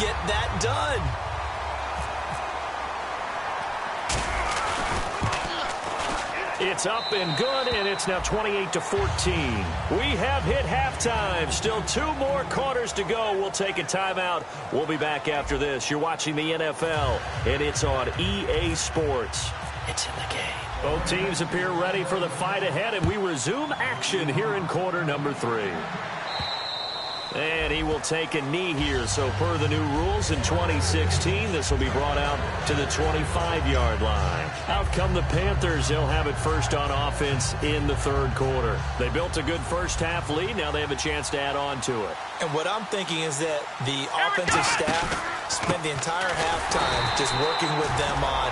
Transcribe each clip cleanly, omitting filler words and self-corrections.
get that done. It's up and good, and it's now 28-14. We have hit halftime. Still 2 more quarters to go. We'll take a timeout. We'll be back after this. You're watching the NFL, and it's on EA Sports. It's in the game. Both teams appear ready for the fight ahead, and we resume action here in quarter number 3. And he will take a knee here. So per the new rules in 2016, this will be brought out to the 25-yard line. Out come the Panthers. They'll have it first on offense in the third quarter. They built a good first-half lead. Now they have a chance to add on to it. And what I'm thinking is that the offensive staff spent the entire halftime just working with them on,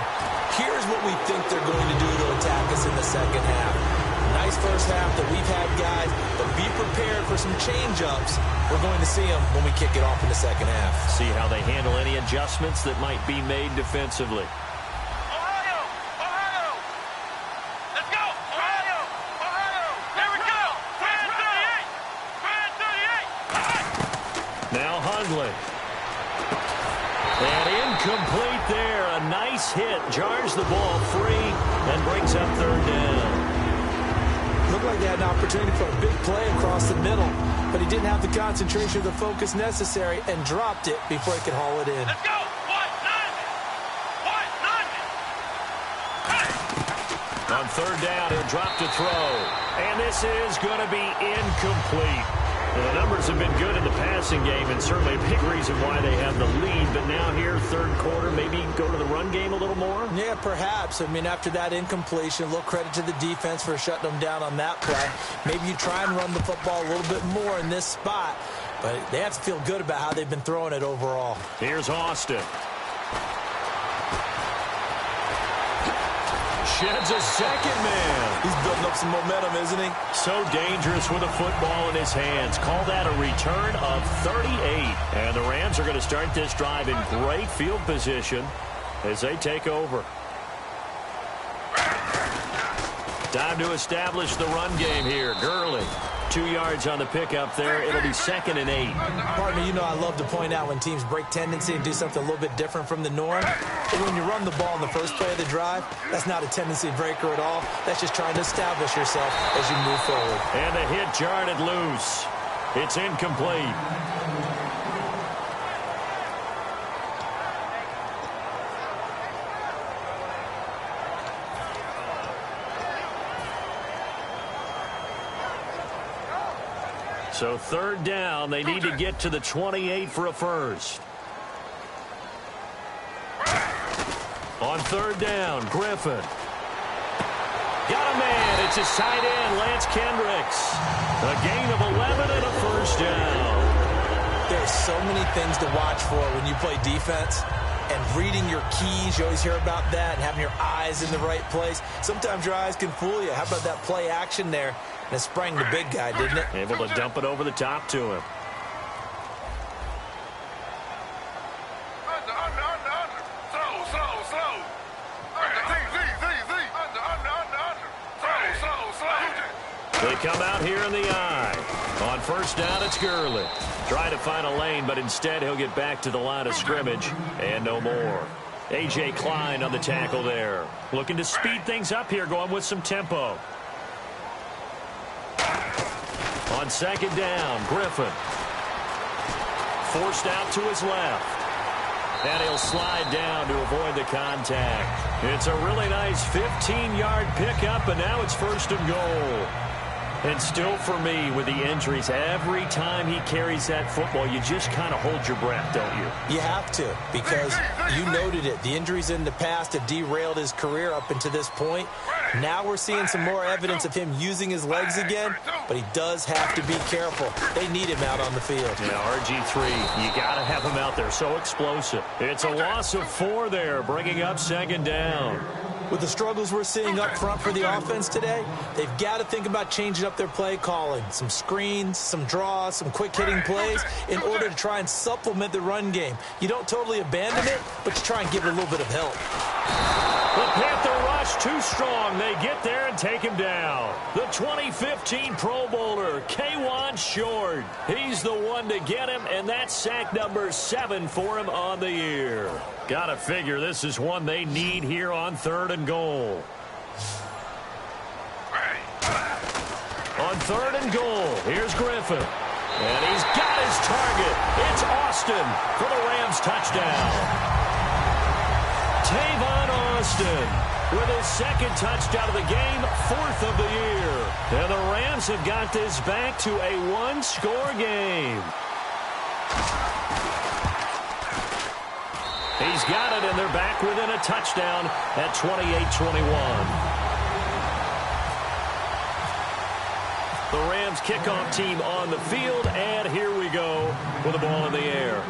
here's what we think they're going to do to attack us in the second half. Nice first half that we've had, guys, but be prepared for some change-ups. We're going to see them when we kick it off in the second half. See how they handle any adjustments that might be made defensively. Ohio! Ohio! Let's go! Ohio! Ohio! Here we go! Fan 38! Fan 38! Now Hundley. And incomplete there. A nice hit. Jars the ball free and brings up third down. Looked like they had an opportunity for a big play across the middle, but he didn't have the concentration or the focus necessary and dropped it before he could haul it in. Let's go! On third down, he'll drop to throw. And this is going to be incomplete. Well, the numbers have been good in the passing game, and certainly a big reason why they have the lead. But now here, third quarter, maybe go to the run game a little more? Yeah, perhaps. I mean, after that incompletion, a little credit to the defense for shutting them down on that play. Maybe you try and run the football a little bit more in this spot. But they have to feel good about how they've been throwing it overall. Here's Austin. Sheds a second man. He's building up some momentum, isn't he? So dangerous with a football in his hands. Call that a return of 38. And the Rams are going to start this drive in great field position as they take over. Time to establish the run game here. Gurley, 2 yards on the pickup there. It'll be 2nd and 8. Partner, you know I love to point out when teams break tendency and do something a little bit different from the norm. But when you run the ball in the first play of the drive, that's not a tendency breaker at all. That's just trying to establish yourself as you move forward. And the hit jarred it loose. It's incomplete. So third down, they need to get to the 28 for a first. On third down, Griffin. Got a man. It's his tight end, Lance Kendricks. A gain of 11 and a first down. There's so many things to watch for when you play defense. And reading your keys, you always hear about that, and having your eyes in the right place. Sometimes your eyes can fool you. How about that play action there? And it sprang the big guy, didn't it? Able to dump it over the top to him. They come out here in the eye. On first down, it's Gurley. Trying to find a lane, but instead he'll get back to the line of scrimmage and no more. A.J. Klein on the tackle there. Looking to speed things up here, going with some tempo. On second down, Griffin. Forced out to his left. And he'll slide down to avoid the contact. It's a really nice 15-yard pickup, and now it's first and goal. And still for me, with the injuries, every time he carries that football, you just kind of hold your breath, don't you? You have to, because you noted it. The injuries in the past have derailed his career up until this point. Now we're seeing some more evidence of him using his legs again, but he does have to be careful. They need him out on the field. Yeah, RG3, you got to have him out there. So explosive. It's a loss of 4 there, bringing up second down. With the struggles we're seeing up front for the offense today, they've got to think about changing up their play calling. Some screens, some draws, some quick-hitting plays in order to try and supplement the run game. You don't totally abandon it, but you try and give it a little bit of help. The Panther rush too strong. They get there and take him down. The 2015 Pro Bowler, Kawan Short. He's the one to get him, and that's sack number 7 for him on the year. Gotta figure this is one they need here on 3rd and goal. On 3rd and goal, here's Griffin. And he's got his target. It's Austin for the Rams touchdown. Tavon Austin with his 2nd touchdown of the game, 4th of the year. And the Rams have got this back to a 1-score game. He's got it, and they're back within a touchdown at 28-21. The Rams kickoff team on the field, and here we go with the ball in the air.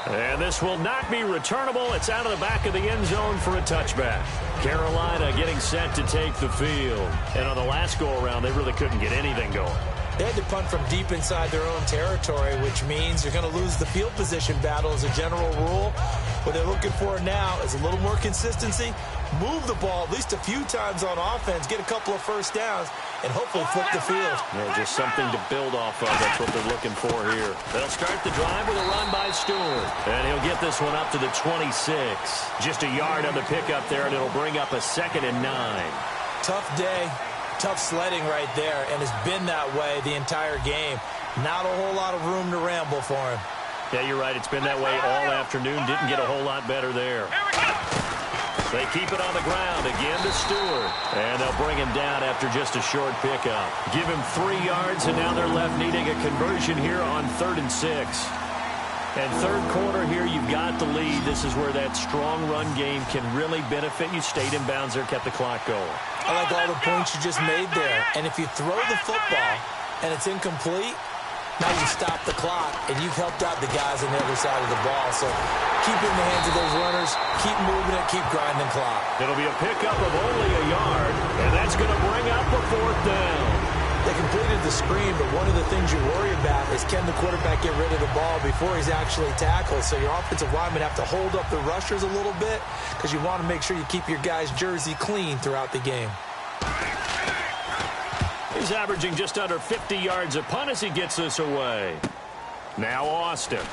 And this will not be returnable. It's out of the back of the end zone for a touchback. Carolina getting set to take the field. And on the last go-around, they really couldn't get anything going. They had to punt from deep inside their own territory, which means you're going to lose the field position battle as a general rule. What they're looking for now is a little more consistency, move the ball at least a few times on offense, get a couple of first downs, and hopefully flip the field. Yeah, just something to build off of. That's what they're looking for here. They'll start the drive with a run by Stewart. And he'll get this one up to the 26. Just a yard on the pickup there, and it'll bring up a 2nd and 9. Tough day. Tough sledding right there, and it's been that way the entire game. Not a whole lot of room to ramble for him. Yeah, you're right. It's been that way all afternoon. Didn't get a whole lot better there. They keep it on the ground again to Stewart. And they'll bring him down after just a short pickup. Give him 3 yards, and now they're left needing a conversion here on 3rd and 6. And 3rd quarter here, you've got the lead. This is where that strong run game can really benefit you. Stayed in bounds there, kept the clock going. I like all the points you just made there. And if you throw the football and it's incomplete, now you stop the clock, and you've helped out the guys on the other side of the ball. So keep it in the hands of those runners, keep moving it, keep grinding clock. It'll be a pickup of only a yard, and that's going to bring up a 4th down. They completed the screen, but one of the things you worry about is can the quarterback get rid of the ball before he's actually tackled. So your offensive linemen have to hold up the rushers a little bit because you want to make sure you keep your guy's jersey clean throughout the game. He's averaging just under 50 yards a punt as he gets this away. Now Austin.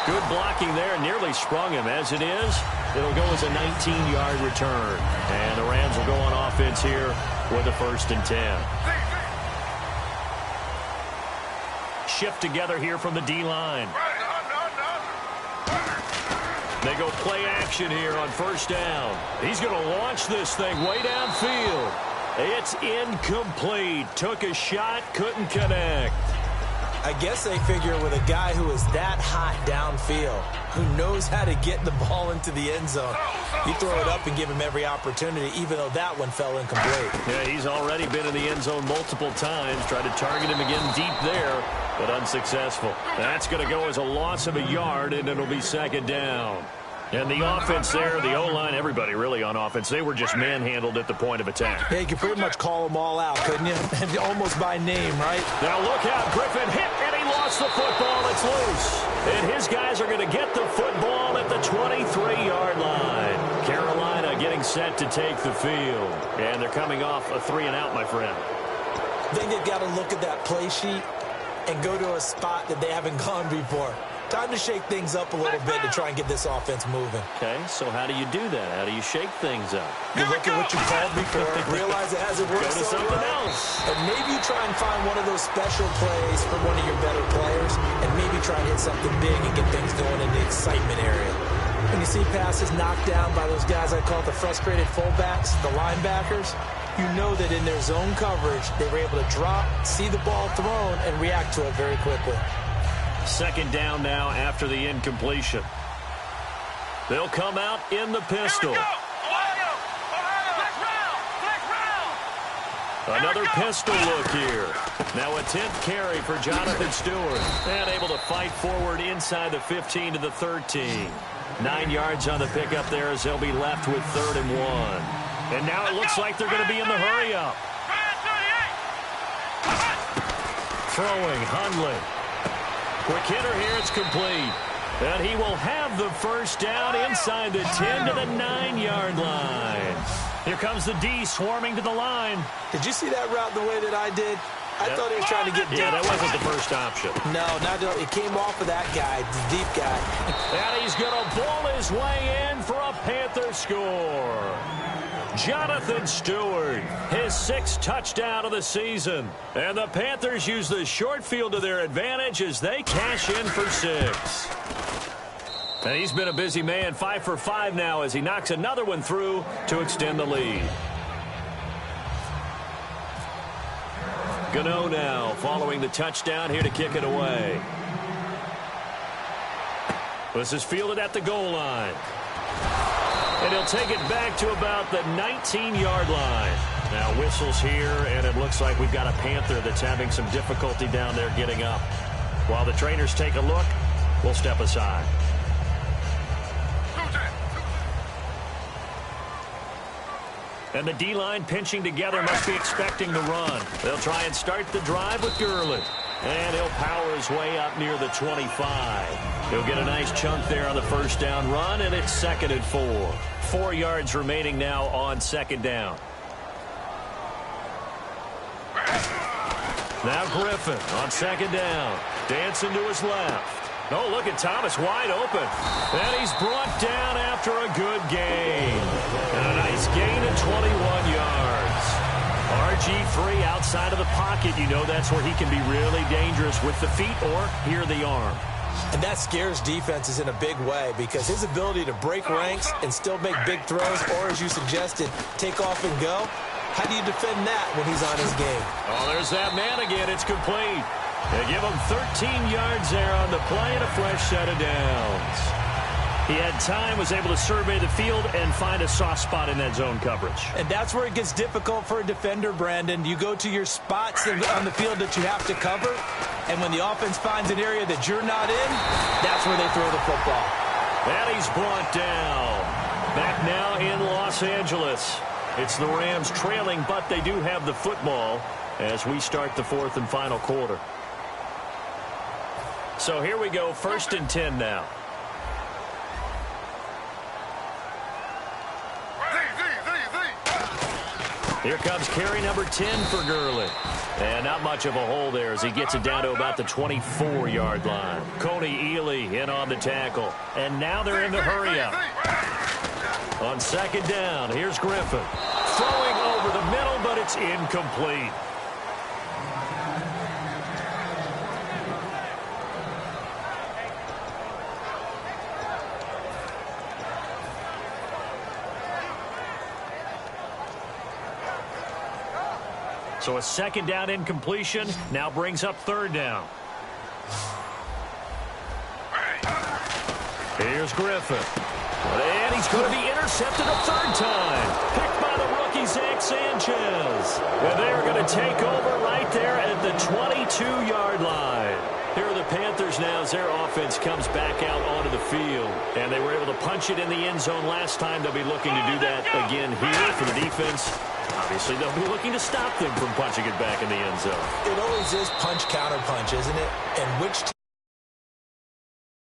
Good blocking there, nearly sprung him. As it is, it'll go as a 19-yard return. And the Rams will go on offense here with a 1st and 10. Shift together here from the D-line. They go play action here on 1st down. He's going to launch this thing way downfield. It's incomplete. Took a shot, couldn't connect. I guess they figure with a guy who is that hot downfield, who knows how to get the ball into the end zone, you throw it up and give him every opportunity, even though that one fell incomplete. Yeah, he's already been in the end zone multiple times. Tried to target him again deep there, but unsuccessful. That's going to go as a loss of a yard, and it'll be 2nd down. And the offense there, the O-line, everybody really on offense, they were just manhandled at the point of attack. Yeah, you could pretty much call them all out, couldn't you? Almost by name, right? Now look out, Griffin hit, and he lost the football. It's loose. And his guys are going to get the football at the 23-yard line. Carolina getting set to take the field. And they're coming off a 3-and-out, my friend. I think they've got to look at that play sheet and go to a spot that they haven't gone before. Time to shake things up a little bit to try and get this offense moving. Okay, so how do you do that? How do you shake things up? You look at what you called before, realize it hasn't worked Go to so something well, else. and maybe you try and find one of those special plays for one of your better players, and maybe try and hit something big and get things going in the excitement area. When you see passes knocked down by those guys I call the frustrated fullbacks, the linebackers, you know that in their zone coverage, they were able to drop, see the ball thrown, and react to it very quickly. 2nd down now after the incompletion. They'll come out in the pistol. Another pistol look here. Now a 10th carry for Jonathan Stewart. And able to fight forward inside the 15 to the 13. 9 yards on the pickup there as they'll be left with 3rd and 1. And now it looks like they're going to be in the hurry-up. Throwing, Hundley. Quick hitter here. It's complete. And he will have the first down inside the 10 to the 9-yard line. Here comes the D swarming to the line. Did you see that route the way that I did? I thought he was trying to get deep. Yeah, that wasn't the first option. No, it came off of that guy, the deep guy. And he's going to bowl his way in for a Panther score. Jonathan Stewart, his 6th touchdown of the season. And the Panthers use the short field to their advantage as they cash in for 6. And he's been a busy man, 5 for 5 now as he knocks another one through to extend the lead. Gano now following the touchdown here to kick it away. This is fielded at the goal line. And he'll take it back to about the 19-yard line. Now whistles here, and it looks like we've got a Panther that's having some difficulty down there getting up. While the trainers take a look, we'll step aside. And the D-line pinching together must be expecting the run. They'll try and start the drive with Gurley. And he'll power his way up near the 25. He'll get a nice chunk there on the first down run, and it's 2nd and 4. 4 yards remaining now on 2nd down. Now Griffin on 2nd down. Dancing to his left. Oh, look at Thomas wide open. And he's brought down after a good gain. And a nice gain of 21 yards. RG3 outside of the pocket. You know that's where he can be really dangerous with the feet or here the arm. And that scares defenses in a big way because his ability to break ranks and still make big throws, or as you suggested, take off and go, how do you defend that when he's on his game? Oh, there's that man again. It's complete. They give him 13 yards there on the play and a fresh set of downs. He had time, was able to survey the field and find a soft spot in that zone coverage. And that's where it gets difficult for a defender, Brandon. You go to your spots on the field that you have to cover, and when the offense finds an area that you're not in, that's where they throw the football. And he's brought down. Back now in Los Angeles. It's the Rams trailing, but they do have the football as we start the 4th and final quarter. So here we go, 1st and 10 now. Here comes carry number 10 for Gurley. And not much of a hole there as he gets it down to about the 24-yard line. Coney Ely in on the tackle. And now they're in the hurry-up. On 2nd down, here's Griffin. Throwing over the middle, but it's incomplete. So a 2nd down incompletion now brings up 3rd down. Here's Griffin. And he's going to be intercepted a 3rd time. Picked by the rookie, Zach Sanchez. And they're going to take over right there at the 22-yard line. Here are the Panthers now as their offense comes back out onto the field. And they were able to punch it in the end zone last time. They'll be looking to do that again here for the defense. Obviously, they'll be looking to stop them from punching it back in the end zone. It always is punch, counter punch, isn't it? And which